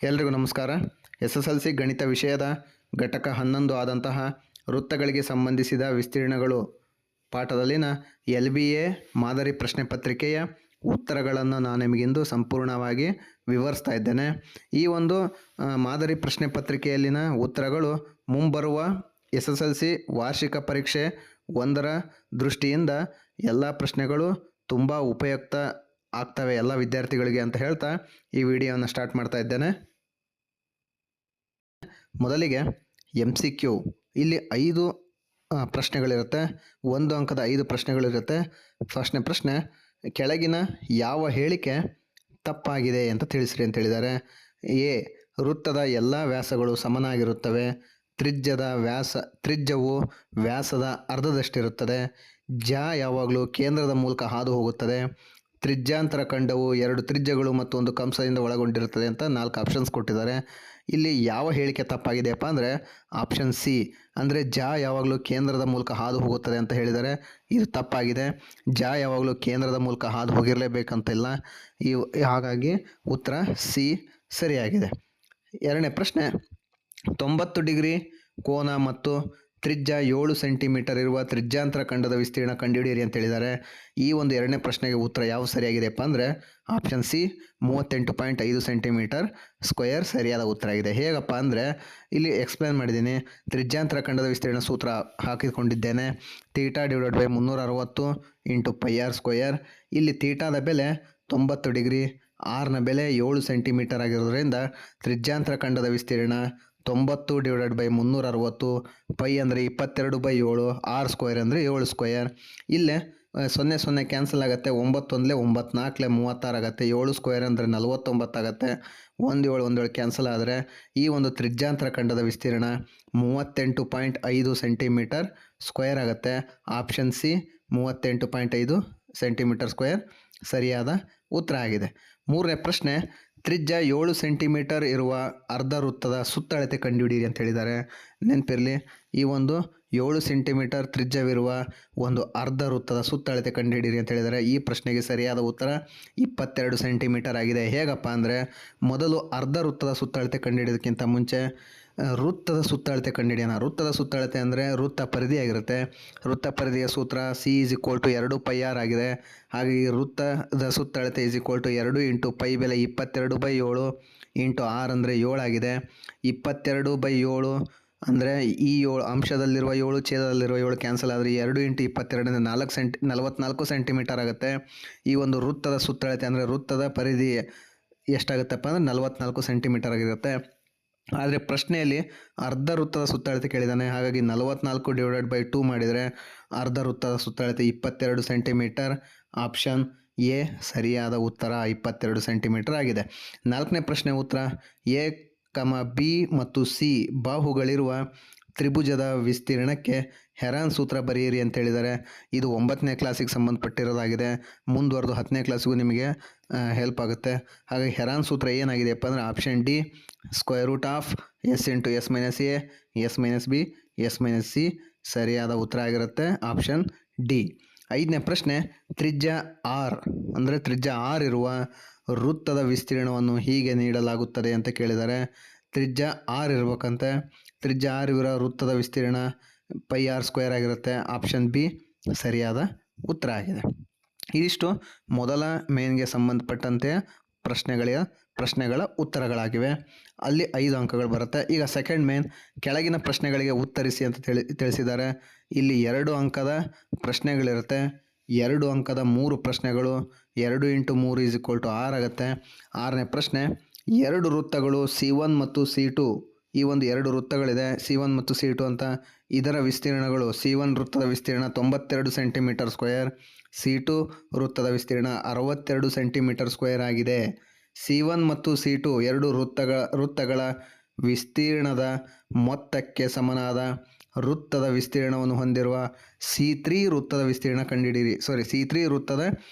ಎಲ್ರಿಗೂ ನಮಸ್ಕಾರ. SSLC ಗಣಿತ ವಿಷಯದ ಘಟಕ 11 ಆದಂತಹ ವೃತ್ತಗಳಿಗೆ ಸಂಬಂಧಿಸಿದ ವಿಸ್ತೀರ್ಣಗಳು ಪಾಠದಲ್ಲಿನ LBA ಮಾದರಿ ಪ್ರಶ್ನೆ ಪತ್ರಿಕೆಯ ಉತ್ತರಗಳನ್ನು ನಾನು ನಿಮಗಿಂದು ಸಂಪೂರ್ಣವಾಗಿ ವಿವರಿಸ್ತಾ ಇದ್ದೇನೆ. ಈ ಒಂದು ಮಾದರಿ ಪ್ರಶ್ನೆ ಪತ್ರಿಕೆಯಲ್ಲಿನ ಉತ್ತರಗಳು ಮುಂಬರುವ SSLC ವಾರ್ಷಿಕ ಪರೀಕ್ಷೆ 1ರ ದೃಷ್ಟಿಯಿಂದ ಎಲ್ಲ ಪ್ರಶ್ನೆಗಳು ತುಂಬ ಉಪಯುಕ್ತ ಆಗ್ತವೆ ಎಲ್ಲ ವಿದ್ಯಾರ್ಥಿಗಳಿಗೆ ಅಂತ ಹೇಳ್ತಾ ಈ ವಿಡಿಯೋನ ಸ್ಟಾರ್ಟ್ ಮಾಡ್ತಾ ಇದ್ದೇನೆ. ಮೊದಲಿಗೆ MCQ. ಇಲ್ಲಿ 5 ಪ್ರಶ್ನೆಗಳಿರುತ್ತೆ. 1 ಅಂಕದ 5 ಪ್ರಶ್ನೆಗಳಿರುತ್ತೆ. ಫಸ್ಟ್ನೇ ಪ್ರಶ್ನೆ, ಕೆಳಗಿನ ಯಾವ ಹೇಳಿಕೆ ತಪ್ಪಾಗಿದೆ ಅಂತ ತಿಳಿಸ್ರಿ ಅಂತ ಹೇಳಿದ್ದಾರೆ. ಎ, ವೃತ್ತದ ಎಲ್ಲ ವ್ಯಾಸಗಳು ಸಮನಾಗಿರುತ್ತವೆ. ತ್ರಿಜ್ಯವು ವ್ಯಾಸದ ಅರ್ಧದಷ್ಟಿರುತ್ತದೆ. ಯಾವಾಗಲೂ ಕೇಂದ್ರದ ಮೂಲಕ ಹಾದು ಹೋಗುತ್ತದೆ. ತ್ರಿಜ್ಯಾಂತರ ಖಂಡವು 2 ತ್ರಿಜ್ಯಗಳು ಮತ್ತು 1 ಕಂಸದಿಂದ ಒಳಗೊಂಡಿರುತ್ತದೆ ಅಂತ 4 ಆಪ್ಷನ್ಸ್ ಕೊಟ್ಟಿದ್ದಾರೆ. ಇಲ್ಲಿ ಯಾವ ಹೇಳಿಕೆ ತಪ್ಪಾಗಿದೆಯಪ್ಪ ಅಂದರೆ ಆಪ್ಷನ್ ಸಿ, ಅಂದರೆ ಯಾವಾಗಲೂ ಕೇಂದ್ರದ ಮೂಲಕ ಹಾದು ಹೋಗುತ್ತದೆ ಅಂತ ಹೇಳಿದರೆ ಇದು ತಪ್ಪಾಗಿದೆ. ಯಾವಾಗಲೂ ಕೇಂದ್ರದ ಮೂಲಕ ಹಾದು ಹೋಗಿರಲೇಬೇಕಂತಿಲ್ಲ. ಹಾಗಾಗಿ ಉತ್ತರ ಸಿ ಸರಿಯಾಗಿದೆ. ಎರಡನೇ ಪ್ರಶ್ನೆ, 90 ಡಿಗ್ರಿ ಕೋನ ಮತ್ತು ತ್ರಿಜ್ಯ 7 ಸೆಂಟಿಮೀಟರ್ ಇರುವ ತ್ರಿಜ್ಯಾಂತರ ಖಂಡದ ವಿಸ್ತೀರ್ಣ ಕಂಡುಹಿಡಿಯಿರಿ ಅಂತ ಹೇಳಿದ್ದಾರೆ. ಈ ಒಂದು ಎರಡನೇ ಪ್ರಶ್ನೆಗೆ ಉತ್ತರ ಯಾವ ಸರಿಯಾಗಿದೆಯಪ್ಪ ಅಂದರೆ ಆಪ್ಷನ್ ಸಿ, 38.5 ಸೆಂಟಿಮೀಟರ್ ಸ್ಕ್ವೇರ್ ಸರಿಯಾದ ಉತ್ತರ ಆಗಿದೆ. ಹೇಗಪ್ಪ ಅಂದರೆ ಇಲ್ಲಿ ಎಕ್ಸ್ಪ್ಲೇನ್ ಮಾಡಿದ್ದೀನಿ. ತ್ರಿಜ್ಯಾಂತರ ಖಂಡದ ವಿಸ್ತೀರ್ಣ ಸೂತ್ರ ಹಾಕಿಕೊಂಡಿದ್ದೇನೆ. θ/360 × πr². ಇಲ್ಲಿ ಥೀಟಾದ ಬೆಲೆ 90 ಡಿಗ್ರಿ, ಆರ್ನ ಬೆಲೆ 7 ಸೆಂಟಿಮೀಟರ್ ಆಗಿರೋದ್ರಿಂದ ತ್ರಿಜ್ಯಾಂತರ ಖಂಡದ ವಿಸ್ತೀರ್ಣ 90/360, ಪೈ ಅಂದರೆ 22/7, r² ಅಂದರೆ 7². ಇಲ್ಲೇ 0 ಕ್ಯಾನ್ಸಲ್ ಆಗುತ್ತೆ. 9 1 9 4 36 ಆಗುತ್ತೆ. 7² ಅಂದರೆ 49 ಆಗುತ್ತೆ. 1 7 ಕ್ಯಾನ್ಸಲ್ ಆದರೆ ಈ ಒಂದು ತ್ರಿಜ್ಯಾಂತರ ಖಂಡದ ವಿಸ್ತೀರ್ಣ 38.5 ಸೆಂಟಿಮೀಟರ್ ಸ್ಕ್ವೇರ್ ಆಗುತ್ತೆ. ಆಪ್ಷನ್ ಸಿ 38.5 ಸೆಂಟಿಮೀಟರ್ ಸ್ಕ್ವೇರ್ ಸರಿಯಾದ ಉತ್ತರ ಆಗಿದೆ. ಮೂರನೇ ಪ್ರಶ್ನೆ, ತ್ರಿಜ್ಯ 7 ಸೆಂಟಿಮೀಟರ್ ಇರುವ ಅರ್ಧ ವೃತ್ತದ ಸುತ್ತಳತೆ ಕಂಡುಹಿಡಿಯಿರಿ ಅಂತ ಹೇಳಿದ್ದಾರೆ. ನೆನಪಿರಲಿ, ಈ ಒಂದು 7 ಸೆಂಟಿಮೀಟರ್ ತ್ರಿಜ್ಯವಿರುವ ಒಂದು ಅರ್ಧ ವೃತ್ತದ ಸುತ್ತಳತೆ ಕಂಡುಹಿಡಿಯಿರಿ ಅಂತ ಹೇಳಿದ್ದಾರೆ. ಈ ಪ್ರಶ್ನೆಗೆ ಸರಿಯಾದ ಉತ್ತರ 22 ಸೆಂಟಿಮೀಟರ್ ಆಗಿದೆ. ಹೇಗಪ್ಪ ಅಂದರೆ ಮೊದಲು ಅರ್ಧ ವೃತ್ತದ ಸುತ್ತಳತೆ ಕಂಡುಹಿಡಿಯೋದಕ್ಕಿಂತ ಮುಂಚೆ ವೃತ್ತದ ಸುತ್ತಳತೆ ಕಂಡುಹಿಡಿಯೋಣ. ವೃತ್ತದ ಸುತ್ತಳತೆ ಅಂದರೆ ವೃತ್ತ ಪರಿಧಿಯಾಗಿರುತ್ತೆ. ವೃತ್ತ ಪರಿಧಿಯ ಸೂತ್ರ C = 2πr ಆಗಿದೆ. ಹಾಗಾಗಿ ವೃತ್ತದ ಸುತ್ತಳತೆ = 2 × ಪೈ ಬೆಲೆ 22/7 × r ಅಂದರೆ 7 ಆಗಿದೆ. 22/7 ಅಂದರೆ ಈ 7 ಅಂಶದಲ್ಲಿರುವ 7 ಛೇದದಲ್ಲಿರುವ 7 ಕ್ಯಾನ್ಸಲ್ ಆದರೆ 2 × 22 ಅಂದರೆ 44 ಸೆಂಟಿಮೀಟರ್ ಆಗುತ್ತೆ. ಈ ಒಂದು ವೃತ್ತದ ಸುತ್ತಳತೆ ಅಂದರೆ ವೃತ್ತದ ಪರಿಧಿ ಎಷ್ಟಾಗುತ್ತಪ್ಪ ಅಂದರೆ 44 ಸೆಂಟಿಮೀಟರ್ ಆಗಿರುತ್ತೆ. ಆದರೆ ಪ್ರಶ್ನೆಯಲ್ಲಿ ಅರ್ಧ ವೃತ್ತದ ಸುತ್ತಳತೆ ಕೇಳಿದ್ದಾನೆ. ಹಾಗಾಗಿ 44/2 ಮಾಡಿದರೆ ಅರ್ಧ ವೃತ್ತದ ಸುತ್ತಳತೆ 22 ಸೆಂಟಿಮೀಟರ್. ಆಪ್ಷನ್ ಎ ಸರಿಯಾದ ಉತ್ತರ 22 ಸೆಂಟಿಮೀಟರ್ ಆಗಿದೆ. ನಾಲ್ಕನೇ ಪ್ರಶ್ನೆ ಉತ್ತರ, ಎ, ಬಿ ಮತ್ತು ಸಿ ಬಾಹುಗಳಿರುವ ತ್ರಿಭುಜದ ವಿಸ್ತೀರ್ಣಕ್ಕೆ ಹೆರಾನ್ ಸೂತ್ರ ಬರೆಯಿರಿ ಅಂತ ಹೇಳಿದ್ದಾರೆ. ಇದು 9ನೇ ಕ್ಲಾಸಿಗೆ ಸಂಬಂಧಪಟ್ಟಿರೋದಾಗಿದೆ. ಮುಂದುವರೆದು 10ನೇ ಕ್ಲಾಸಿಗೂ ನಿಮಗೆ ಹೆಲ್ಪ್ ಆಗುತ್ತೆ. ಹಾಗಾಗಿ ಹೆರಾನ್ ಸೂತ್ರ ಏನಾಗಿದೆಯಪ್ಪ ಅಂದರೆ option D, √S × S - A, S - B, S - C ಸರಿಯಾದ ಉತ್ತರ ಆಗಿರುತ್ತೆ. Option D. 5ನೇ ಪ್ರಶ್ನೆ, ತ್ರಿಜ್ಯ r ಅಂದರೆ ತ್ರಿಜ್ಯ r ಇರುವ ವೃತ್ತದ ವಿಸ್ತೀರ್ಣವನ್ನು ಹೀಗೆ ನೀಡಲಾಗುತ್ತದೆ ಅಂತ ಕೇಳಿದ್ದಾರೆ. ತ್ರಿಜ್ಯ r ಇರಬೇಕಂತೆ. ತ್ರಿಜ್ಯ r ಇರೋ ವೃತ್ತದ ವಿಸ್ತೀರ್ಣ πr² ಆಗಿರುತ್ತೆ. ಆಪ್ಷನ್ ಬಿ ಸರಿಯಾದ ಉತ್ತರ ಆಗಿದೆ. ಇದಿಷ್ಟು ಮೊದಲ ಮೇನ್ಗೆ ಸಂಬಂಧಪಟ್ಟಂತೆ ಪ್ರಶ್ನೆಗಳ ಉತ್ತರಗಳಾಗಿವೆ. ಅಲ್ಲಿ 5 ಅಂಕಗಳು ಬರುತ್ತೆ. ಈಗ ಸೆಕೆಂಡ್ ಮೇನ್, ಕೆಳಗಿನ ಪ್ರಶ್ನೆಗಳಿಗೆ ಉತ್ತರಿಸಿ ಅಂತ ತಿಳಿಸಿದ್ದಾರೆ. ಇಲ್ಲಿ 2 ಅಂಕದ ಪ್ರಶ್ನೆಗಳಿರುತ್ತೆ. 2 ಅಂಕದ 3 ಪ್ರಶ್ನೆಗಳು. 2 × 3 = 6 ಆಗುತ್ತೆ. 6ನೇ ಪ್ರಶ್ನೆ, 2 ವೃತ್ತಗಳು C1 ಮತ್ತು C2, ಈ ಒಂದು 2 ವೃತ್ತಗಳಿದೆ C1 ಮತ್ತು C2 ಅಂತ. ಇದರ ವಿಸ್ತೀರ್ಣಗಳು, C1 ವೃತ್ತದ ವಿಸ್ತೀರ್ಣ 92 ಸೆಂಟಿಮೀಟರ್ ಸ್ಕ್ವೇರ್, C2 ವೃತ್ತದ ವಿಸ್ತೀರ್ಣ 62 ಸೆಂಟಿಮೀಟರ್ ಸ್ಕ್ವೇರ್ ಆಗಿದೆ. C1 ಮತ್ತು C2 2 ವೃತ್ತಗಳ ವಿಸ್ತೀರ್ಣದ ಮೊತ್ತಕ್ಕೆ ಸಮನಾದ ವೃತ್ತದ ವಿಸ್ತೀರ್ಣವನ್ನು ಹೊಂದಿರುವ C3 ವೃತ್ತದ ವಿಸ್ತೀರ್ಣ ಕಂಡುಹಿಡಿಯಿರಿ. C3 ವೃತ್ತದ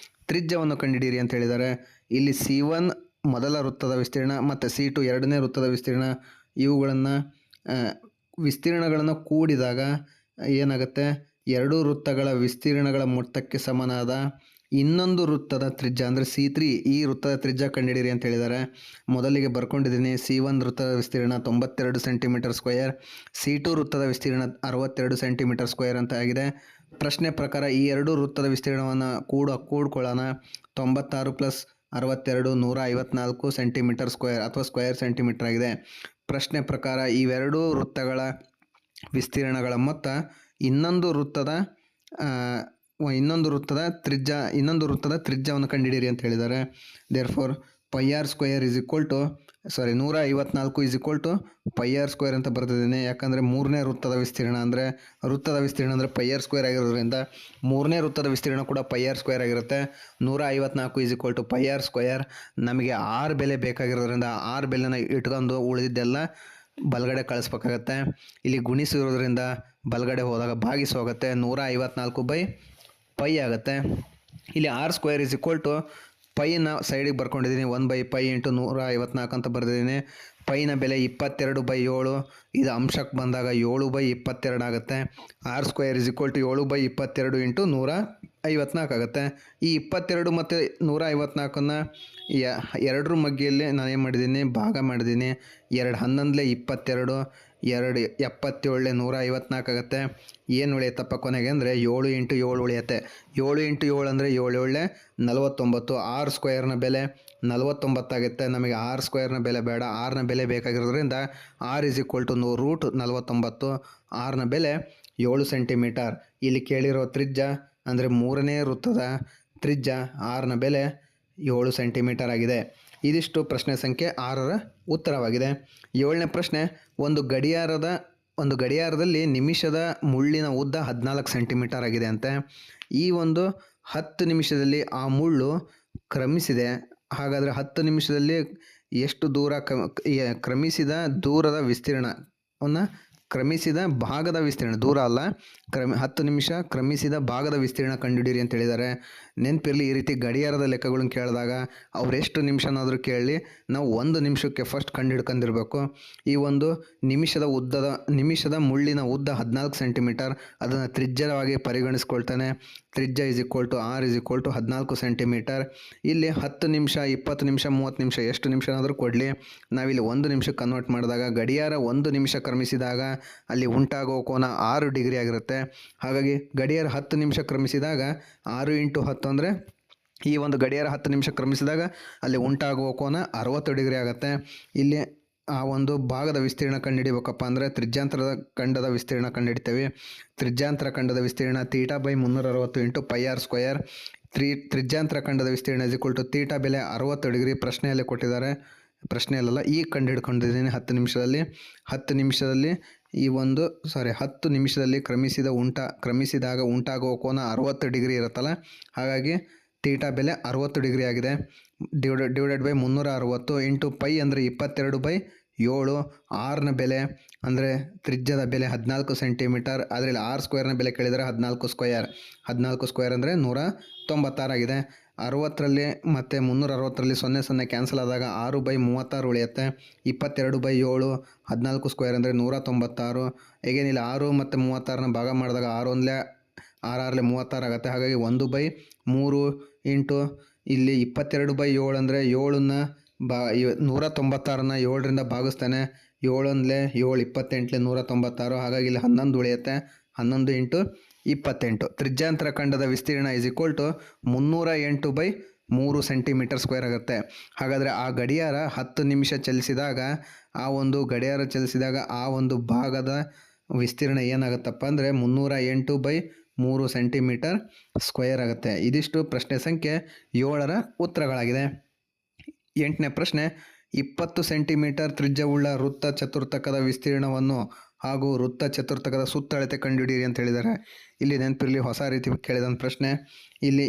ತ್ರಿಜ್ಯವನ್ನು ಕಂಡುಹಿಡಿಯಿರಿ ಅಂತ ಹೇಳಿದ್ದಾರೆ. ಇಲ್ಲಿ C1 ಮೊದಲ ವೃತ್ತದ ವಿಸ್ತೀರ್ಣ ಮತ್ತು C2 ಎರಡನೇ ವೃತ್ತದ ವಿಸ್ತೀರ್ಣ, ಇವುಗಳನ್ನು ವಿಸ್ತೀರ್ಣಗಳನ್ನು ಕೂಡಿದಾಗ ಏನಾಗುತ್ತೆ, 2 ವೃತ್ತಗಳ ವಿಸ್ತೀರ್ಣಗಳ ಮೊತ್ತಕ್ಕೆ ಸಮನಾದ ಇನ್ನೊಂದು ವೃತ್ತದ ತ್ರಿಜ್ಯ ಅಂದರೆ C3 ಈ ವೃತ್ತದ ತ್ರಿಜ್ಯ ಕಂಡುಹಿಡಿಯಿರಿ ಅಂತ ಹೇಳಿದ್ದಾರೆ. ಮೊದಲಿಗೆ ಬರ್ಕೊಂಡಿದ್ದೀನಿ. C1 ವೃತ್ತದ ವಿಸ್ತೀರ್ಣ 92 ಸೆಂಟಿಮೀಟರ್ ಸ್ಕ್ವೇರ್, C2 ವೃತ್ತದ ವಿಸ್ತೀರ್ಣ 62 ಸೆಂಟಿಮೀಟರ್ ಸ್ಕ್ವೇರ್ ಅಂತ ಆಗಿದೆ. ಪ್ರಶ್ನೆ ಪ್ರಕಾರ ಈ ಎರಡು ವೃತ್ತದ ವಿಸ್ತೀರ್ಣವನ್ನು ಕೂಡ್ಕೊಳ್ಳೋಣ. 96 ಪ್ಲಸ್ 62 154 ಸೆಂಟಿಮೀಟರ್ ಸ್ಕ್ವೇರ್ ಅಥವಾ ಸ್ಕ್ವೇರ್ ಸೆಂಟಿಮೀಟರ್ ಆಗಿದೆ. ಪ್ರಶ್ನೆ ಪ್ರಕಾರ ಇವೆರಡೂ ವೃತ್ತಗಳ ವಿಸ್ತೀರ್ಣಗಳ ಮೊತ್ತ ಇನ್ನೊಂದು ವೃತ್ತದ ತ್ರಿಜ್ಯವನ್ನು ಕಂಡುಹಿಡಿಯಿರಿ ಅಂತ ಹೇಳಿದ್ದಾರೆ. Therefore pi r square is equal to 154 is equal to pi r square ಅಂತ ಬರ್ತಿದ್ದೀನಿ. ಯಾಕಂದರೆ ಮೂರನೇ ವೃತ್ತದ ವಿಸ್ತೀರ್ಣ ಅಂದರೆ ಪೈ ಆರ್ ಸ್ಕ್ವೇರ್ ಆಗಿರೋದ್ರಿಂದ ಮೂರನೇ ವೃತ್ತದ ವಿಸ್ತೀರ್ಣ ಕೂಡ ಪೈ ಆರ್ ಸ್ಕ್ವೇರ್ ಆಗಿರುತ್ತೆ. 154 is equal to pi r square. ನಮಗೆ ಆರ್ ಬೆಲೆ ಬೇಕಾಗಿರೋದ್ರಿಂದ ಆರ್ ಬೆಲೆನ ಇಟ್ಕೊಂಡು ಉಳಿದಿದ್ದೆಲ್ಲ ಬಲಗಡೆ ಕಳಿಸ್ಬೇಕಾಗತ್ತೆ. ಇಲ್ಲಿ ಗುಣಿಸಿರೋದ್ರಿಂದ ಬಲಗಡೆ ಹೋದಾಗ ಭಾಗಿಸಿ ಹೋಗುತ್ತೆ. 154 ಬೈ ಪೈ ಆಗುತ್ತೆ. ಇಲ್ಲಿ R square is equal to ಪೈನ ಸೈಡಿಗೆ ಬರ್ಕೊಂಡಿದ್ದೀನಿ. 1/π ಇಂಟು 154 ಅಂತ ಬರೆದಿದ್ದೀನಿ. ಪೈನ ಬೆಲೆ 22/7. ಇದು ಅಂಶಕ್ಕೆ ಬಂದಾಗ 7/22 ಆಗುತ್ತೆ. R square is equal to 7/22 into 154 ಆಗುತ್ತೆ. ಈ 22 ಮತ್ತು 154ನ್ನು ಎರಡರ ಮಗ್ಗಿಯಲ್ಲಿ ನಾನು ಏನು ಮಾಡಿದ್ದೀನಿ, ಭಾಗ ಮಾಡಿದ್ದೀನಿ. 2 11 22, 2 77 154 ಆಗುತ್ತೆ. ಏನು ಉಳಿಯುತ್ತಪ್ಪ ಕೊನೆಗೆ ಅಂದರೆ 7 ಇಂಟು 7 ಉಳಿಯುತ್ತೆ. 7 ಇಂಟು 7 ಅಂದರೆ 7 7 49. ಆರ್ ಸ್ಕ್ವೇರ್ನ ಬೆಲೆ 49 ಆಗುತ್ತೆ. ನಮಗೆ ಆರ್ ಸ್ಕ್ವೇರ್ನ ಬೆಲೆ ಬೇಡ, ಆರ್ನ ಬೆಲೆ ಬೇಕಾಗಿರೋದ್ರಿಂದ ಆರ್ ಇಸ್ ಈಕ್ವಲ್ ಟು √49. ಆರ್ನ ಬೆಲೆ 7 ಸೆಂಟಿಮೀಟರ್. ಇಲ್ಲಿ ಕೇಳಿರೋ ತ್ರಿಜ್ಯ ಅಂದರೆ ಮೂರನೇ ವೃತ್ತದ ತ್ರಿಜ್ಯ ಆರ್ನ ಬೆಲೆ 7 ಸೆಂಟಿಮೀಟರ್ ಆಗಿದೆ. ಇದಿಷ್ಟು ಪ್ರಶ್ನೆ ಸಂಖ್ಯೆ 6ರ ಉತ್ತರವಾಗಿದೆ. 7ನೇ ಪ್ರಶ್ನೆ, ಒಂದು ಗಡಿಯಾರದಲ್ಲಿ ನಿಮಿಷದ ಮುಳ್ಳಿನ ಉದ್ದ 14 ಸೆಂಟಿಮೀಟರ್ ಆಗಿದೆ ಅಂತೆ. ಈ ಒಂದು 10 ನಿಮಿಷದಲ್ಲಿ ಆ ಮುಳ್ಳು ಕ್ರಮಿಸಿದೆ. ಹಾಗಾದರೆ 10 ನಿಮಿಷದಲ್ಲಿ ಎಷ್ಟು ದೂರ ಕ್ರಮಿಸಿದ ದೂರದ ವಿಸ್ತೀರ್ಣವನ್ನು ಕ್ರಮಿಸಿದ ಭಾಗದ ವಿಸ್ತೀರ್ಣ, ದೂರ ಅಲ್ಲ, 10 ನಿಮಿಷ ಕ್ರಮಿಸಿದ ಭಾಗದ ವಿಸ್ತೀರ್ಣ ಕಂಡುಹಿಡಿಯಿರಿ ಅಂತ ಹೇಳಿದ್ದಾರೆ. ನೆನಪಿರಲಿ, ಈ ರೀತಿ ಗಡಿಯಾರದ ಲೆಕ್ಕಗಳನ್ನು ಕೇಳಿದಾಗ ಅವ್ರು ಎಷ್ಟು ನಿಮಿಷನಾದರೂ ಕೇಳಲಿ, ನಾವು 1 ನಿಮಿಷಕ್ಕೆ ಫಸ್ಟ್ ಕಂಡುಹಿಡ್ಕೊಂಡಿರ್ಬೇಕು. ಈ ಒಂದು ನಿಮಿಷದ ಮುಳ್ಳಿನ ಉದ್ದ 14 ಸೆಂಟಿಮೀಟರ್, ಅದನ್ನು ತ್ರಿಜ್ಯವಾಗಿ ಪರಿಗಣಿಸ್ಕೊಳ್ತಾನೆ. ತ್ರಿಜ್ಯ is equal to r is equal to 14 centimetre. ಇಲ್ಲಿ 10 ನಿಮಿಷ 20 ನಿಮಿಷ 30 ನಿಮಿಷ ಎಷ್ಟು ನಿಮಿಷನಾದರೂ ಕೊಡಲಿ, ನಾವಿಲ್ಲಿ 1 ನಿಮಿಷಕ್ಕೆ ಕನ್ವರ್ಟ್ ಮಾಡಿದಾಗ ಗಡಿಯಾರ 1 ನಿಮಿಷ ಕ್ರಮಿಸಿದಾಗ ಅಲ್ಲಿ ಉಂಟಾಗುವ ಕೋನ 6 ಡಿಗ್ರಿ ಆಗಿರುತ್ತೆ. ಹಾಗಾಗಿ ಗಡಿಯಾರ 10 ನಿಮಿಷ ಕ್ರಮಿಸಿದಾಗ 6 ಇಂಟು 10 ಅಂದರೆ ಈ ಒಂದು ಗಡಿಯಾರ 10 ನಿಮಿಷ ಕ್ರಮಿಸಿದಾಗ ಅಲ್ಲಿ ಉಂಟಾಗುವ ಕೋನ 60 ಡಿಗ್ರಿ ಆಗುತ್ತೆ. ಇಲ್ಲಿ ಆ ಒಂದು ಭಾಗದ ವಿಸ್ತೀರ್ಣ ಕಂಡುಹಿಡಿಬೇಕಪ್ಪ ಅಂದರೆ ತ್ರಿಜ್ಯಾಂತರದ ಖಂಡದ ವಿಸ್ತೀರ್ಣ ಕಂಡುಹಿಡಿತೇವೆ. ತ್ರಿಜ್ಯಾಂತರ ಖಂಡದ ವಿಸ್ತೀರ್ಣ θ/360 ಇಂಟು ಪೈ ಆರ್ ಸ್ಕ್ವೇರ್. ತ್ರಿಜ್ಯಾಂತರ ಖಂಡದ ವಿಸ್ತೀರ್ಣ ಇಸ್ ಈಕ್ವಲ್ ಟು ಥೀಟಾ ಬೆಲೆ 60 ಡಿಗ್ರಿ. ಪ್ರಶ್ನೆಯಲ್ಲೇ ಕೊಟ್ಟಿದ್ದಾರೆ, ಪ್ರಶ್ನೆಯಲ್ಲ ಈಗ ಕಂಡುಹಿಡ್ಕೊಂಡಿದ್ದೀನಿ. 10 ನಿಮಿಷದಲ್ಲಿ ಕ್ರಮಿಸಿದಾಗ ಉಂಟಾಗುವ ಕೋನ 60 ಡಿಗ್ರಿ ಇರುತ್ತಲ್ಲ, ಹಾಗಾಗಿ ಥೀಟಾ ಬೆಲೆ 60 ಡಿಗ್ರಿ ಆಗಿದೆ. /360 ಇಂಟು ಪೈ ಅಂದರೆ 22/7. ಆರ್ನ ಬೆಲೆ ಅಂದರೆ ತ್ರಿಜ್ಯದ ಬೆಲೆ 14 ಸೆಂಟಿಮೀಟರ್. ಅದರಲ್ಲಿ ಆರ್ ಸ್ಕ್ವೇರ್ನ ಬೆಲೆ ಕೇಳಿದರೆ 14 ಸ್ಕ್ವೇರ್ ಅಂದರೆ 196 ಆಗಿದೆ. 60ರಲ್ಲಿ ಮತ್ತು 360ರಲ್ಲಿ 0 ಕ್ಯಾನ್ಸಲ್ ಆದಾಗ 6/36 ಉಳಿಯುತ್ತೆ. 22/7 14 ಸ್ಕ್ವೇರ್ ಅಂದರೆ 196. ಹೇಗೇನಿಲ್ಲ 6 ಮತ್ತು 36ನ ಭಾಗ ಮಾಡಿದಾಗ 6 36 ಆಗುತ್ತೆ. ಹಾಗಾಗಿ 1/3 ಇಂಟು ಇಲ್ಲಿ 22/7 ಅಂದರೆ 7ನ್ನ 196ನ 7ರಿಂದ ಭಾಗಿಸ್ತಾನೆ. 7 7 28 196. ಹಾಗಾಗಿ ಇಲ್ಲಿ 11 ಉಳಿಯುತ್ತೆ. 11 ಇಂಟು 28. ತ್ರಿಜ್ಯಾಂತರ ಖಂಡದ ವಿಸ್ತೀರ್ಣ is equal to 308/3 centimetre square ಆಗುತ್ತೆ. ಹಾಗಾದರೆ ಆ ಗಡಿಯಾರ 10 ನಿಮಿಷ ಚಲಿಸಿದಾಗ ಆ ಒಂದು ಭಾಗದ ವಿಸ್ತೀರ್ಣ ಏನಾಗುತ್ತಪ್ಪ ಅಂದರೆ 308/3 ಸೆಂಟಿಮೀಟರ್ ಸ್ಕ್ವೇರ್ ಆಗುತ್ತೆ. ಇದಿಷ್ಟು ಪ್ರಶ್ನೆ ಸಂಖ್ಯೆ 7ರ ಉತ್ತರಗಳಾಗಿದೆ. 8ನೇ ಪ್ರಶ್ನೆ, 20 ಸೆಂಟಿಮೀಟರ್ ತ್ರಿಜ್ಯವುಳ್ಳ ವೃತ್ತ ಚತುರ್ಥಕದ ವಿಸ್ತೀರ್ಣವನ್ನು ಹಾಗೂ ವೃತ್ತ ಚತುರ್ಥಕದ ಸುತ್ತಳತೆ ಕಂಡುಹಿಡಿಯಿರಿ ಅಂತ ಹೇಳಿದ್ದಾರೆ. ಇಲ್ಲಿ ನೆನಪಿರಲಿ, ಹೊಸ ರೀತಿ ಕೇಳಿದಂಥ ಪ್ರಶ್ನೆ. ಇಲ್ಲಿ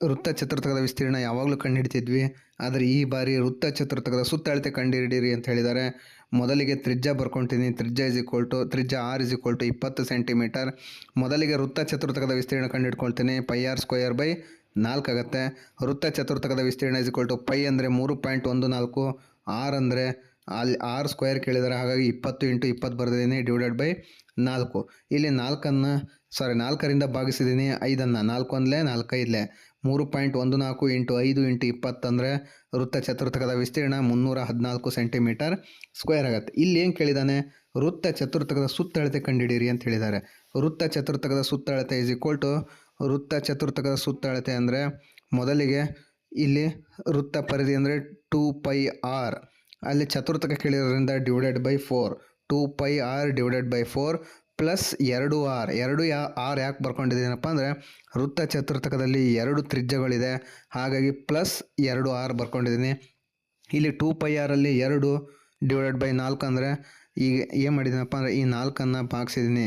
ವೃತ್ತ ಚತುರ್ಥಕದ ವಿಸ್ತೀರ್ಣ ಯಾವಾಗಲೂ ಕಂಡುಹಿಡಿತಿದ್ವಿ, ಆದರೆ ಈ ಬಾರಿ ವೃತ್ತ ಚತುರ್ಥಕದ ಸುತ್ತಳತೆ ಕಂಡುಹಿಡಿಯಿರಿ ಅಂತ ಹೇಳಿದ್ದಾರೆ. ಮೊದಲಿಗೆ ತ್ರಿಜ್ಯ ಬರ್ಕೊಳ್ತೀನಿ. ತ್ರಿಜ್ಯ r is equal to 20 centimetre. ಮೊದಲಿಗೆ ವೃತ್ತ ಚತುರ್ಥಕದ ವಿಸ್ತೀರ್ಣ ಕಂಡುಹಿಡ್ಕೊಳ್ತೀನಿ. ಪೈ ಆರ್ ಸ್ಕ್ವೇರ್ ಬೈ 4 ಆಗುತ್ತೆ. ವೃತ್ತ ಚತುರ್ಥಕದ ವಿಸ್ತೀರ್ಣ ಇಸ್ ಈಕ್ವಲ್ ಟು ಪೈ ಅಂದರೆ 3.14, ಆರ್ ಅಂದರೆ ಅಲ್ಲಿ ಆರ್ ಸ್ಕ್ವೇರ್ ಕೇಳಿದ್ದಾರೆ. ಹಾಗಾಗಿ 20 ಇಂಟು 20 ಬರೆದಿದ್ದೀನಿ /4. ಇಲ್ಲಿ 4ರಿಂದ ಭಾಗಿಸಿದ್ದೀನಿ 5ಅನ್ನು. 4 1 4 5 3.14 ಇಂಟು 5 ಇಂಟು 20 ಅಂದರೆ ವೃತ್ತ ಚತುರ್ಥಕದ ವಿಸ್ತೀರ್ಣ 314 ಸೆಂಟಿಮೀಟರ್ ಸ್ಕ್ವೇರ್ ಆಗುತ್ತೆ. ಇಲ್ಲಿ ಏನು ಕೇಳಿದ್ದಾನೆ, ವೃತ್ತ ಚತುರ್ಥಕದ ಸುತ್ತಳತೆ ಕಂಡುಹಿಡಿಯಿರಿ ಅಂತ ಹೇಳಿದ್ದಾರೆ. ವೃತ್ತ ಚತುರ್ಥಕದ ಸುತ್ತಳತೆ ಈಸ್ ಈಕ್ವಲ್ ಟು, ವೃತ್ತ ಚತುರ್ಥಕದ ಸುತ್ತಳತೆ ಅಂದರೆ ಮೊದಲಿಗೆ ಇಲ್ಲಿ ವೃತ್ತ ಪರಿಧಿ ಅಂದರೆ 2πr, ಅಲ್ಲಿ ಚತುರ್ಥಕ ಕೇಳಿರೋದ್ರಿಂದ divided by 4, 2πr divided by 4 plus 2r. R ಯಾಕೆ ಬರ್ಕೊಂಡಿದ್ದೀನಪ್ಪ ಅಂದರೆ ವೃತ್ತ ಚತುರ್ಥಕದಲ್ಲಿ 2 ತ್ರಿಜ್ಯಗಳಿದೆ, ಹಾಗಾಗಿ ಪ್ಲಸ್ 2r ಬರ್ಕೊಂಡಿದ್ದೀನಿ. ಇಲ್ಲಿ 2πr ಅಲ್ಲಿ 2 ಡಿವೈಡೆಡ್ ಬೈ 4 ಅಂದರೆ ಈಗ ಏನು ಮಾಡಿದ್ದೀನಪ್ಪ ಅಂದರೆ ಈ 4ಅನ್ನು ಭಾಗಿಸಿದ್ದೀನಿ,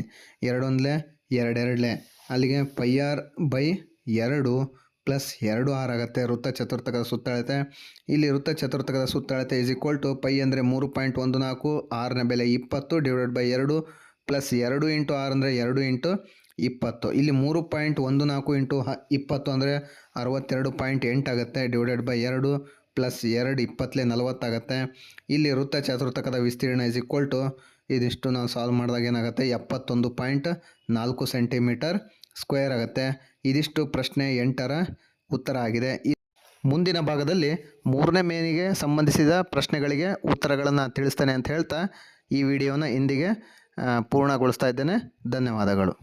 2 1 2 2 ಅಲ್ಲಿಗೆ πr/2 ಪ್ಲಸ್ 2r ಆಗುತ್ತೆ ವೃತ್ತ ಚತುರ್ಥಕದ ಸುತ್ತಳತೆ. ಇಲ್ಲಿ ವೃತ್ತ ಚತುರ್ಥಕದ ಸುತ್ತಳತೆ ಈಸ್ ಈಕ್ವಲ್ ಟು ಪೈ ಅಂದರೆ 3.14, ಆರ್ನ ಬೆಲೆ 20 divided by 2 plus 2 into r ಅಂದರೆ 2 ಇಂಟು 20. ಇಲ್ಲಿ 3.14 ಇಂಟು 20 ಅಂದರೆ 62.8 ಆಗುತ್ತೆ, ಡಿವೈಡೆಡ್ ಬೈ 2 ಪ್ಲಸ್ 2 20 40 ಆಗುತ್ತೆ. ಇಲ್ಲಿ ವೃತ್ತ ಚತುರ್ಥಕದ ವಿಸ್ತೀರ್ಣ ಈಸ್ ಈಕ್ವಲ್ ಟು, ಇದಿಷ್ಟು ನಾವು ಸಾಲ್ವ್ ಮಾಡಿದಾಗ ಏನಾಗುತ್ತೆ 71.4 ಸೆಂಟಿಮೀಟರ್ ಸ್ಕ್ವೇರ್ ಆಗುತ್ತೆ. ಇದಿಷ್ಟು ಪ್ರಶ್ನೆ 8ರ ಉತ್ತರ ಆಗಿದೆ. ಮುಂದಿನ ಭಾಗದಲ್ಲಿ 3ನೇ ಮೇನಿಗೆ ಸಂಬಂಧಿಸಿದ ಪ್ರಶ್ನೆಗಳಿಗೆ ಉತ್ತರಗಳನ್ನು ತಿಳಿಸ್ತೇನೆ ಅಂತ ಹೇಳ್ತಾ ಈ ವಿಡಿಯೋನ ಇಂದಿಗೆ ಪೂರ್ಣಗೊಳಿಸ್ತಾ ಇದ್ದೇನೆ. ಧನ್ಯವಾದಗಳು.